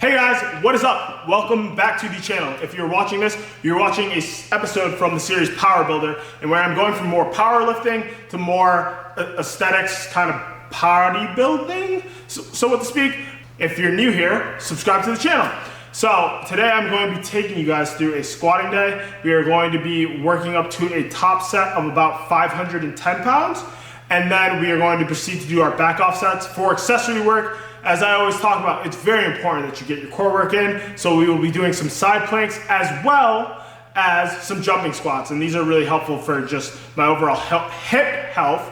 Hey guys, what is up? Welcome back to the channel. If you're watching this, you're watching an episode from the series Powerbuilder, and where I'm going from more powerlifting to more aesthetics, kind of party building, so to speak. If you're new here, subscribe to the channel. So today I'm going to be taking you guys through a squatting day. We are going to be working up to a top set of about 510 pounds, and then we are going to proceed to do our back off sets. For accessory work, as I always talk about, it's very important that you get your core work in, so we will be doing some side planks as well as some jumping squats, and these are really helpful for just my overall hip health.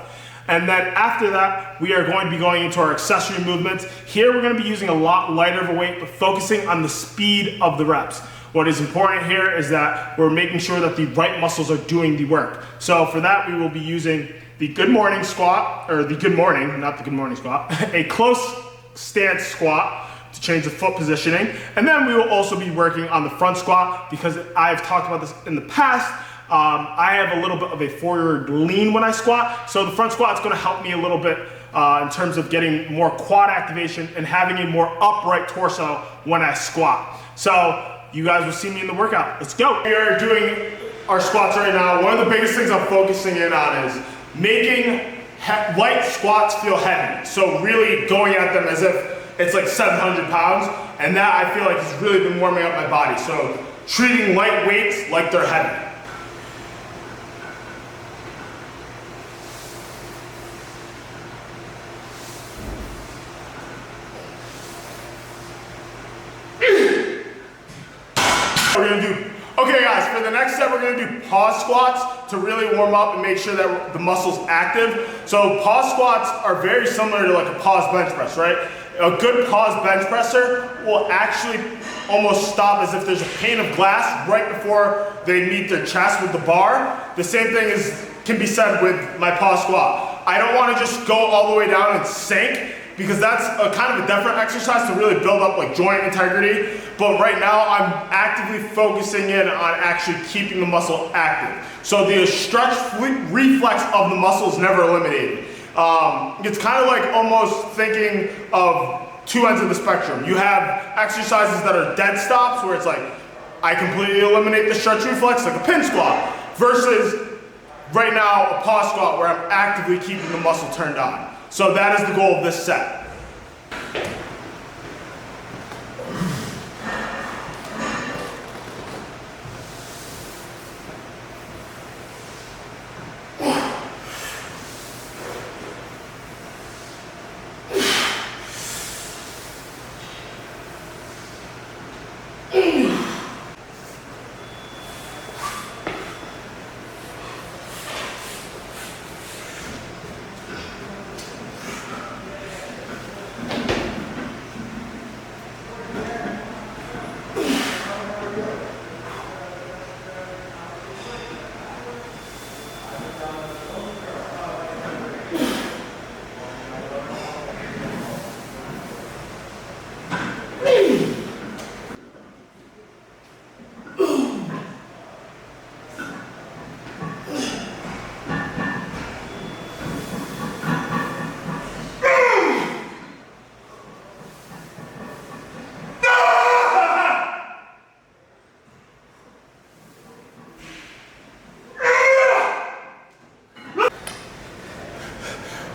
And then after that, we are going to be going into our accessory movements. Here we're going to be using a lot lighter of a weight, but focusing on the speed of the reps. What is important here is that we're making sure that the right muscles are doing the work. So for that, we will be using the good morning squat, or the good morning, not the good morning squat, a close stance squat to change the foot positioning. And then we will also be working on the front squat, because I've talked about this in the past. I have a little bit of a forward lean when I squat, so the front squat is going to help me a little bit in terms of getting more quad activation and having a more upright torso when I squat. So you guys will see me in the workout. Let's go. We are doing our squats right now. One of the biggest things I'm focusing in on is making light squats feel heavy. So really going at them as if it's like 700 pounds, and that I feel like has really been warming up my body. So treating light weights like they're heavy. We're gonna do, okay guys, for the next set we're gonna do pause squats to really warm up and make sure that the muscle's active. So pause squats are very similar to like a pause bench press, right? A good pause bench presser will actually almost stop as if there's a pane of glass right before they meet their chest with the bar. The same thing can be said with my pause squat. I don't wanna just go all the way down and sink, because that's a kind of a different exercise to really build up like joint integrity. But right now I'm actively focusing in on actually keeping the muscle active. So the stretch reflex of the muscle is never eliminated. It's kind of like almost thinking of two ends of the spectrum. You have exercises that are dead stops, where it's like, I completely eliminate the stretch reflex, like a pin squat, versus right now a pause squat where I'm actively keeping the muscle turned on. So that is the goal of this set.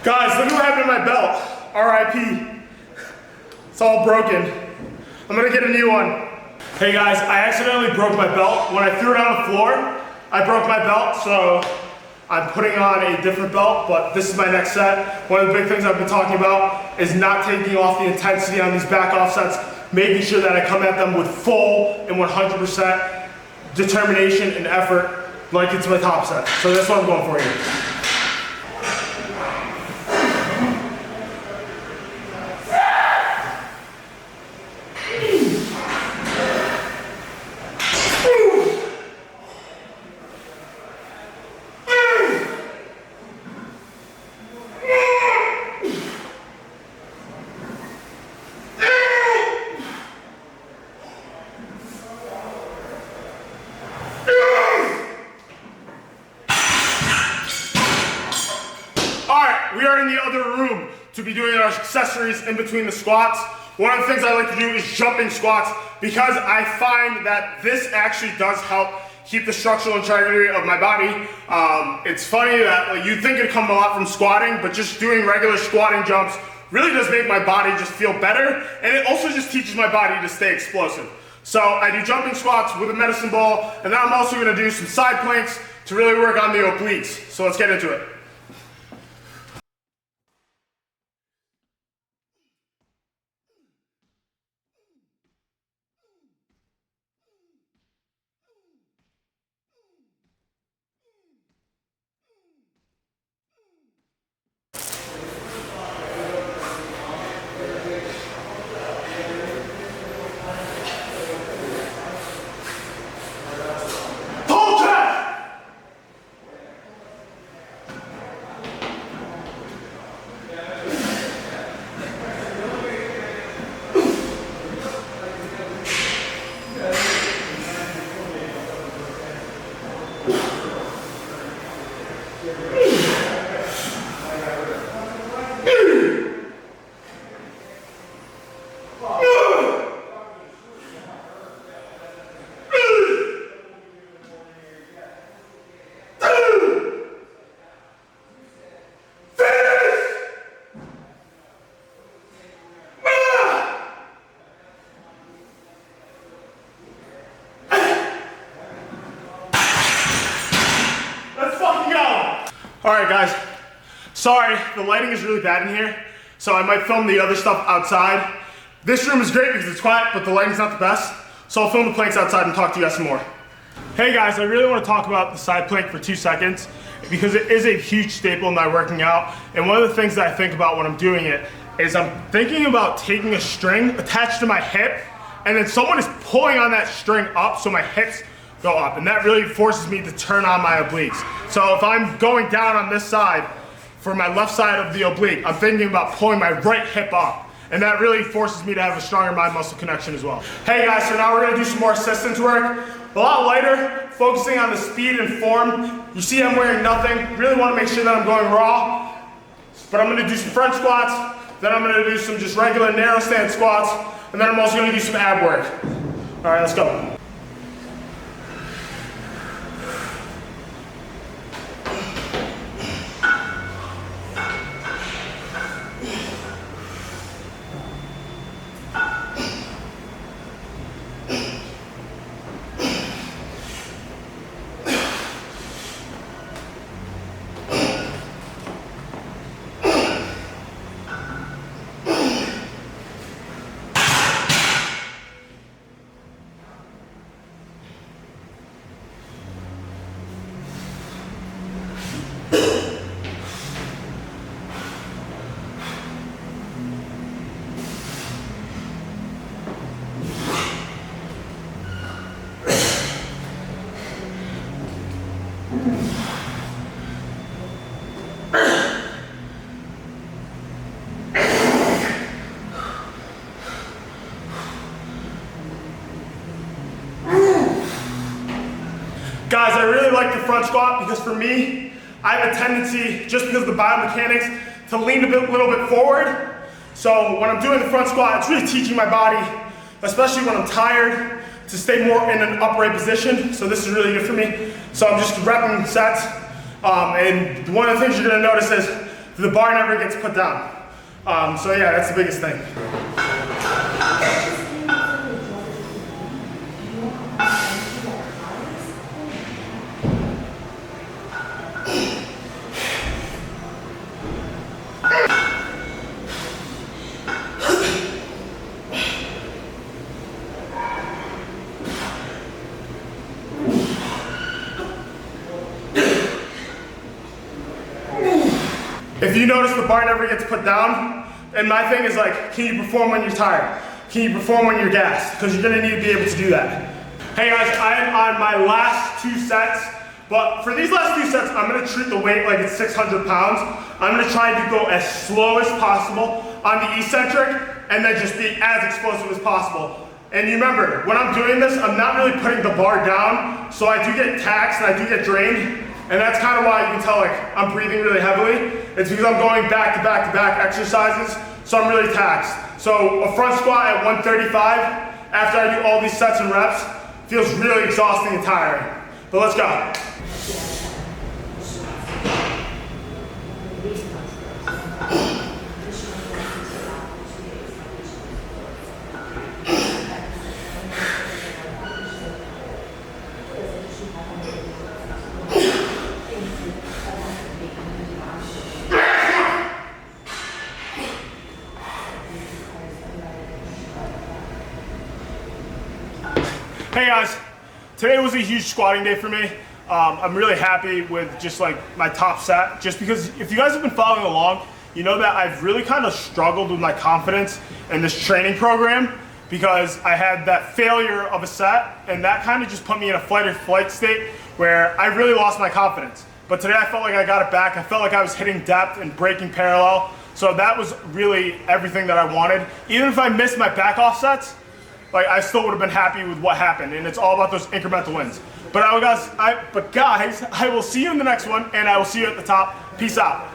Guys, look at what happened to my belt. RIP. It's all broken. I'm gonna get a new one. Hey guys, I accidentally broke my belt. When I threw it on the floor, I broke my belt, so I'm putting on a different belt, but this is my next set. One of the big things I've been talking about is not taking off the intensity on these back off sets, making sure that I come at them with full and 100% determination and effort like it's my top set. So that's what I'm going for here. We are in the other room to be doing our accessories in between the squats. one of the things I like to do is jumping squats, because I find that this actually does help keep the structural integrity of my body. It's funny that like, you'd think it'd come a lot from squatting, but just doing regular squatting jumps really does make my body just feel better, and it also just teaches my body to stay explosive. So I do jumping squats with a medicine ball, and then I'm also gonna do some side planks to really work on the obliques. So let's get into it. All right, guys. Sorry, the lighting is really bad in here, so I might film the other stuff outside. This room is great because it's quiet, but the lighting's not the best, so I'll film the planks outside and talk to you guys some more. Hey guys, I really want to talk about the side plank for 2 seconds because it is a huge staple in my working out, and one of the things that I think about when I'm doing it is I'm thinking about taking a string attached to my hip, and then someone is pulling on that string up so my hips go up, and that really forces me to turn on my obliques. So if I'm going down on this side for my left side of the oblique, I'm thinking about pulling my right hip up, and that really forces me to have a stronger mind muscle connection as well. Hey guys, so now we're gonna do some more assistance work. A lot lighter, focusing on the speed and form. You see I'm wearing nothing. Really wanna make sure that I'm going raw, but I'm gonna do some front squats, then I'm gonna do some just regular narrow stand squats, and then I'm also gonna do some ab work. All right, let's go. Guys, I really like the front squat because for me, I have a tendency, just because of the biomechanics, to lean a little bit forward. So when I'm doing the front squat, it's really teaching my body, especially when I'm tired, to stay more in an upright position. So this is really good for me. So I'm just repping sets. And one of the things you're gonna notice is the bar never gets put down. So yeah, that's the biggest thing. If you notice the bar never gets put down, and my thing is like, can you perform when you're tired? Can you perform when you're gassed? Because you're gonna need to be able to do that. Hey guys, I am on my last 2 sets, but for these last 2 sets, I'm gonna treat the weight like it's 600 pounds. I'm gonna try to go as slow as possible on the eccentric, and then just be as explosive as possible. And you remember, when I'm doing this, I'm not really putting the bar down, so I do get taxed and I do get drained. And that's kind of why you can tell like I'm breathing really heavily. It's because I'm going back to back to back exercises. so I'm really taxed. So a front squat at 135, after I do all these sets and reps, feels really exhausting and tiring. But let's go. Hey guys, today was a huge squatting day for me. I'm really happy with just like my top set, just because if you guys have been following along, you know that I've really kind of struggled with my confidence in this training program because I had that failure of a set and that kind of just put me in a fight or flight state where I really lost my confidence. But today I felt like I got it back. I felt like I was hitting depth and breaking parallel. So that was really everything that I wanted. Even if I missed my back off sets, like I still would have been happy with what happened, and it's all about those incremental wins. But guys, I will see you in the next one, and I will see you at the top. Peace out.